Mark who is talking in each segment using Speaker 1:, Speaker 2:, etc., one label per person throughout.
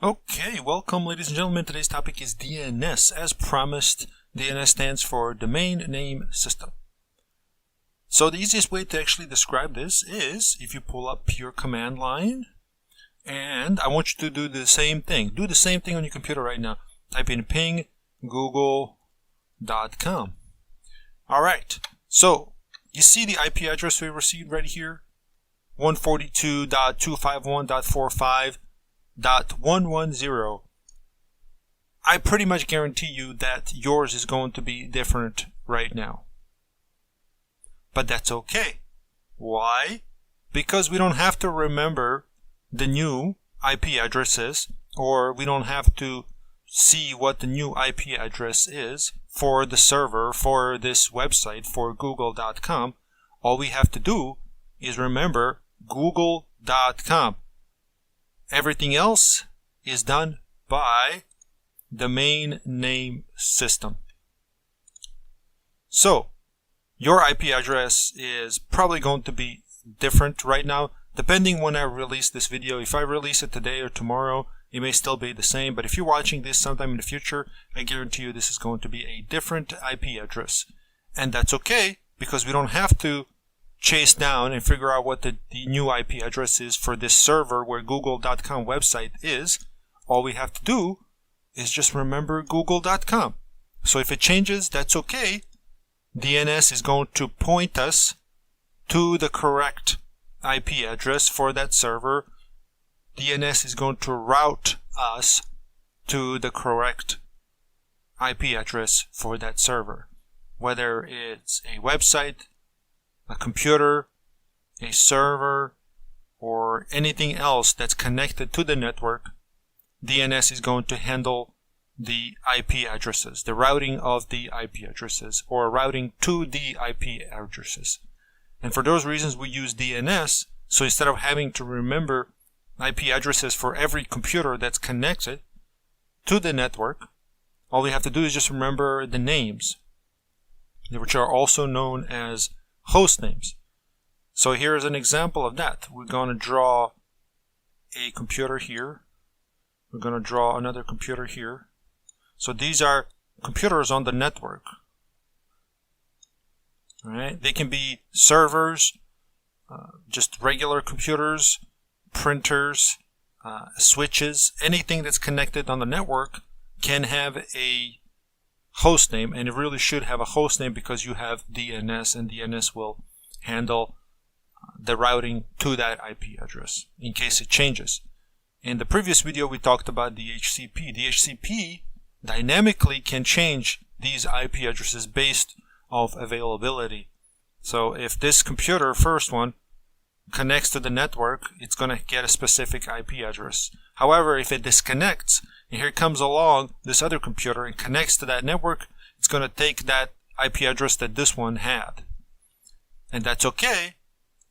Speaker 1: Okay, welcome ladies and gentlemen. Today's topic is DNS. As promised, DNS stands for Domain Name System. So the easiest way to actually describe this is if you pull up your command line, and I want you to do the same thing. Do the same thing on your computer right now. Type in ping google.com. Alright, so you see the IP address we received right here? 142.251.45.110. I pretty much guarantee you that yours is going to be different right now. But that's okay. Why? Because we don't have to remember the new IP addresses, or we don't have to see what the new IP address is for the server for this website for google.com. All we have to do is remember google.com. Everything else is done by Domain Name System. So your IP address is probably going to be different right now, depending when I release this video. If I release it today or tomorrow, it may still be the same, but if you're watching this sometime in the future, I guarantee you this is going to be a different IP address. And that's okay, because we don't have to chase down and figure out what the new IP address is for this server where google.com website is. All we have to do is just remember google.com. So if it changes, that's okay. DNS is going to point us to the correct IP address for that server. DNS is going to route us to the correct IP address for that server. Whether it's a website, a computer, a server, or anything else that's connected to the network, DNS is going to handle the IP addresses, the routing of the IP addresses, or routing to the IP addresses. And for those reasons, we use DNS. So instead of having to remember IP addresses for every computer that's connected to the network, all we have to do is just remember the names, which are also known as host names. So here's an example of that. We're going to draw a computer here. We're going to draw another computer here. So these are computers on the network. All right? They can be servers, just regular computers, printers, switches. Anything that's connected on the network can have a host name, and it really should have a host name because you have DNS, and DNS will handle the routing to that IP address in case it changes. In the previous video, we talked about DHCP. DHCP dynamically can change these IP addresses based off availability. So if this computer, first one, connects to the network, it's going to get a specific IP address. However, if it disconnects, and here comes along this other computer and connects to that network, it's going to take that IP address that this one had. And that's okay,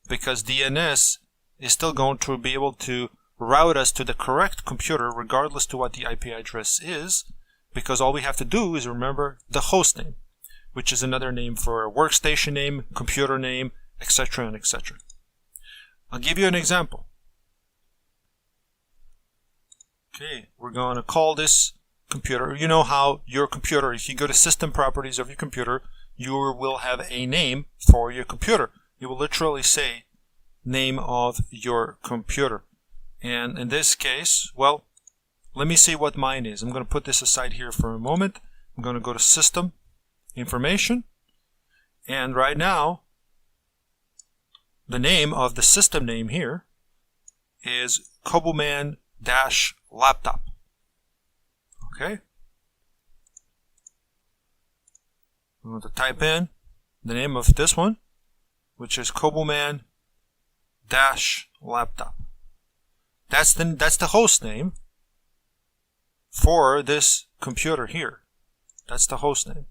Speaker 1: because DNS is still going to be able to route us to the correct computer regardless to what the IP address is, because all we have to do is remember the host name, which is another name for a workstation name, computer name, etc. and etc. I'll give you an example. Okay, we're going to call this computer. You know how your computer, if you go to system properties of your computer, you will have a name for your computer. You will literally say name of your computer. And in this case, well, let me see what mine is. I'm going to put this aside here for a moment. I'm going to go to System, Information, and right now, the name of the system name here is Kobuman-Laptop. Okay? I'm going to type in the name of this one, which is Kobuman-Laptop. That's the host name for this computer here. That's the host name.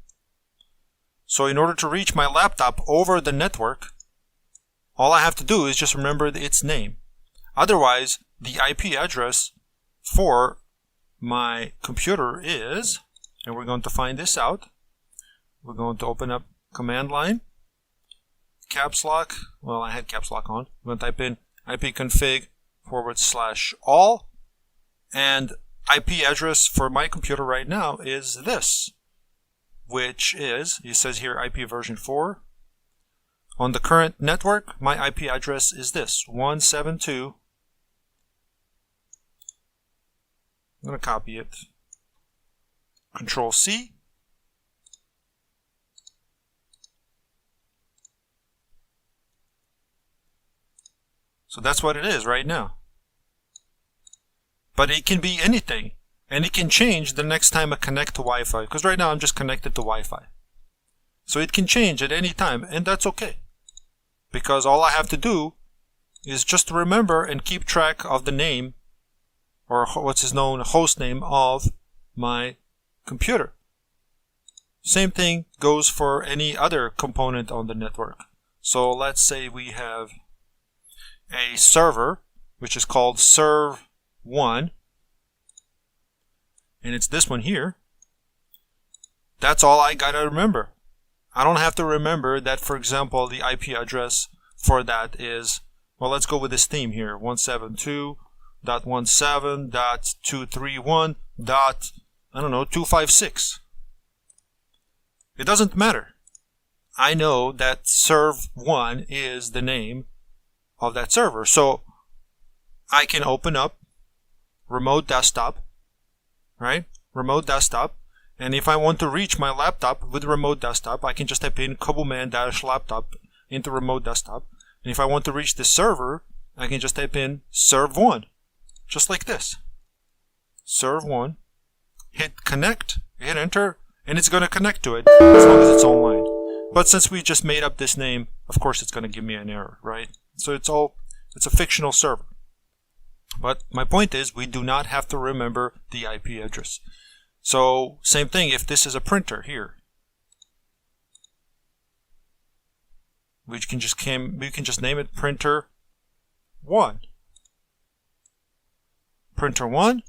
Speaker 1: So in order to reach my laptop over the network, all I have to do is just remember its name. Otherwise, the IP address for my computer is, and we're going to find this out. We're going to open up command line, caps lock. Well, I had caps lock on. I'm going to type in ipconfig /all, and IP address for my computer right now is this, which is, it says here IP version 4. On the current network, my IP address is this, 172. I'm going to copy it. Control C. So that's what it is right now. But it can be anything. And it can change the next time I connect to Wi-Fi. Because right now I'm just connected to Wi-Fi. So it can change at any time. And that's okay. Because all I have to do is just remember and keep track of the name, or what's known host name of my computer. Same thing goes for any other component on the network. So let's say we have a server, which is called serve1, and it's this one here. That's all I gotta remember. I don't have to remember that, for example, the IP address for that is, well, let's go with this theme here, 172.17.231.256. It doesn't matter. I know that serve1 is the name of that server. So I can open up remote desktop, right? Remote desktop. And if I want to reach my laptop with remote desktop, I can just type in kuboman-laptop into remote desktop. And if I want to reach the server, I can just type in serve1, just like this. Serve1, hit connect, hit enter, and it's going to connect to it as long as it's online. But since we just made up this name, of course it's going to give me an error, right? So it's a fictional server. But my point is, we do not have to remember the IP address. So same thing if this is a printer here. We can just name it printer 1. Printer 1,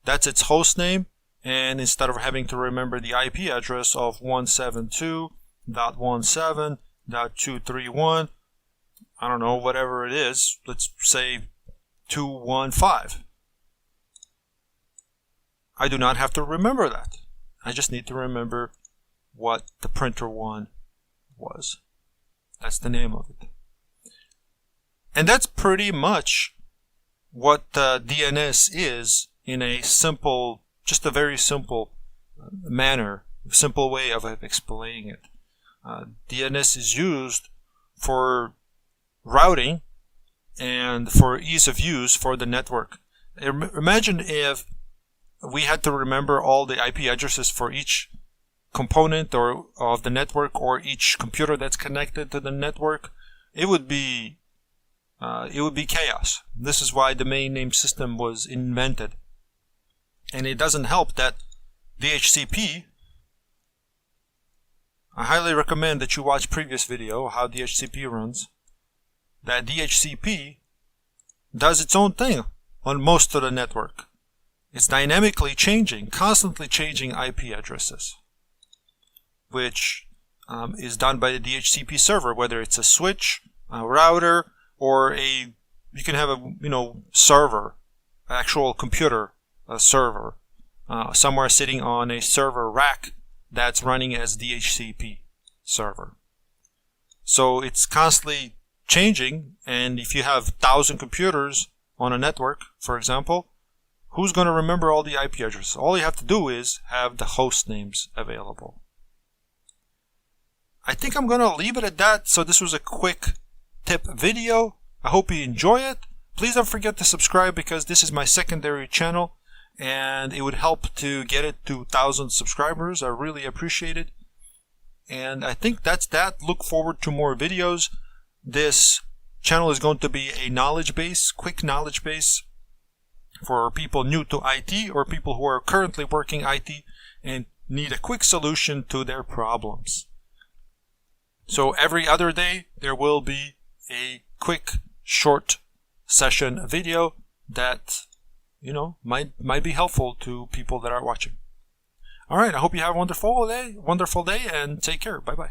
Speaker 1: that's its host name, and instead of having to remember the IP address of 172.17.231, I don't know, whatever it is, let's say 215. I do not have to remember that. I just need to remember what the printer 1 was. That's the name of it. And that's pretty much what DNS is in a simple, just a very simple manner, simple way of explaining it. DNS is used for routing and for ease of use for the network. Imagine if we had to remember all the IP addresses for each component or of the network, or each computer that's connected to the network. It would be chaos. This is why domain name system was invented. And it doesn't help that DHCP, I highly recommend that you watch previous video how DHCP runs. That DHCP does its own thing on most of the network. It's dynamically changing, constantly changing IP addresses, which is done by the DHCP server, whether it's a switch, a router, or you can have a server, actual computer, a server, somewhere sitting on a server rack that's running as DHCP server. So it's constantly changing, and if you have 1,000 computers on a network, for example, who's going to remember all the IP addresses? All you have to do is have the host names available. I think I'm going to leave it at that. So this was a quick tip video. I hope you enjoy it. Please don't forget to subscribe, because this is my secondary channel and it would help to get it to 1,000 subscribers. I really appreciate it. And I think that's that. Look forward to more videos. This channel is going to be a knowledge base, quick knowledge base for people new to IT or people who are currently working IT and need a quick solution to their problems. So every other day there will be a quick short session video that might be helpful to people that are watching. All right, I hope you have a wonderful day and take care. Bye bye.